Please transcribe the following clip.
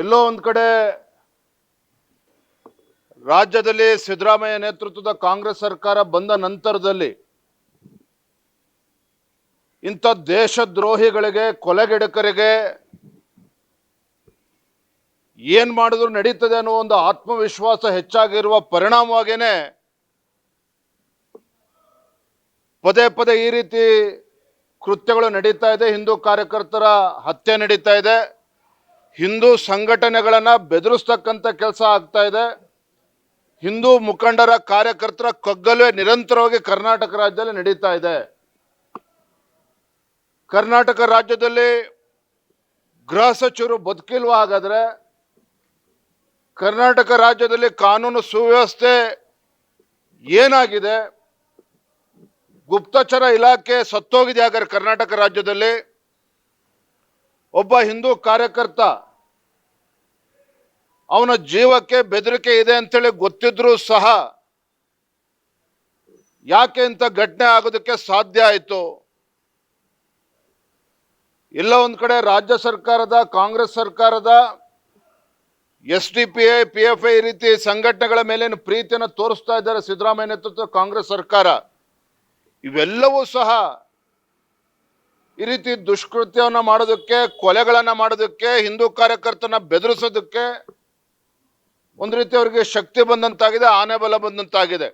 ಎಲ್ಲೋ ಒಂದು ಕಡೆ ರಾಜ್ಯದಲ್ಲಿ ಸಿದ್ದರಾಮಯ್ಯ ನೇತೃತ್ವದ ಕಾಂಗ್ರೆಸ್ ಸರ್ಕಾರ ಬಂದ ನಂತರದಲ್ಲಿ ಇಂಥ ದೇಶದ್ರೋಹಿಗಳಿಗೆ, ಕೊಲೆಗಡಕರಿಗೆ ಏನ್ ಮಾಡಿದ್ರು ನಡೀತದೆ ಅನ್ನೋ ಒಂದು ಆತ್ಮವಿಶ್ವಾಸ ಹೆಚ್ಚಾಗಿರುವ ಪರಿಣಾಮವಾಗೇನೆ ಪದೇ ಪದೇ ಈ ರೀತಿ ಕೃತ್ಯಗಳು ನಡೀತಾ ಇದೆ. ಹಿಂದೂ ಕಾರ್ಯಕರ್ತರ ಹತ್ಯೆ ನಡೀತಾ ಇದೆ. ಹಿಂದೂ ಸಂಘಟನೆಗಳನ್ನ ಬೆದರಿಸ್ತಕ್ಕಂಥ ಕೆಲಸ ಆಗ್ತಾ ಇದೆ. ಹಿಂದೂ ಮುಖಂಡರ, ಕಾರ್ಯಕರ್ತರ ಕಗ್ಗಲೇ ನಿರಂತರವಾಗಿ ಕರ್ನಾಟಕ ರಾಜ್ಯದಲ್ಲಿ ನಡೀತಾ ಇದೆ. ಕರ್ನಾಟಕ ರಾಜ್ಯದಲ್ಲಿ ಗೃಹ ಸಚಿವರು ಬದುಕಿಲ್ವಾ? ಹಾಗಾದ್ರೆ ಕರ್ನಾಟಕ ರಾಜ್ಯದಲ್ಲಿ ಕಾನೂನು ಸುವ್ಯವಸ್ಥೆ ಏನಾಗಿದೆ? ಗುಪ್ತಚರ ಇಲಾಖೆ ಸತ್ತೋಗಿದೆ. ಹಾಗಾದ್ರೆ ಕರ್ನಾಟಕ ರಾಜ್ಯದಲ್ಲಿ ಒಬ್ಬ ಹಿಂದೂ ಕಾರ್ಯಕರ್ತ ಅವನ ಜೀವಕ್ಕೆ ಬೆದರಿಕೆ ಇದೆ ಅಂತೇಳಿ ಗೊತ್ತಿದ್ರೂ ಸಹ ಯಾಕೆ ಇಂಥ ಘಟನೆ ಆಗೋದಕ್ಕೆ ಸಾಧ್ಯ ಆಯಿತು? ಎಲ್ಲ ಒಂದು ಕಡೆ ರಾಜ್ಯ ಸರ್ಕಾರದ, ಕಾಂಗ್ರೆಸ್ ಸರ್ಕಾರದ SDPI, PFI ಈ ರೀತಿ ಸಂಘಟನೆಗಳ ಮೇಲೇನು ಪ್ರೀತಿಯನ್ನು ತೋರಿಸ್ತಾ ಇದ್ದಾರೆ ಸಿದ್ದರಾಮಯ್ಯ ನೇತೃತ್ವದ ಕಾಂಗ್ರೆಸ್ ಸರ್ಕಾರ. ಇವೆಲ್ಲವೂ ಸಹ ಈ ರೀತಿ ದುಷ್ಕೃತ್ಯವನ್ನು ಮಾಡೋದಕ್ಕೆ, ಕೊಲೆಗಳನ್ನು ಮಾಡೋದಕ್ಕೆ, ಹಿಂದೂ ಕಾರ್ಯಕರ್ತನ ಬೆದರಿಸೋದಕ್ಕೆ ಒಂದು ರೀತಿ ಅವರಿಗೆ ಶಕ್ತಿ ಬಂದಂತಾಗಿದೆ, ಆನೆ ಬಲ ಬಂದಂತಾಗಿದೆ.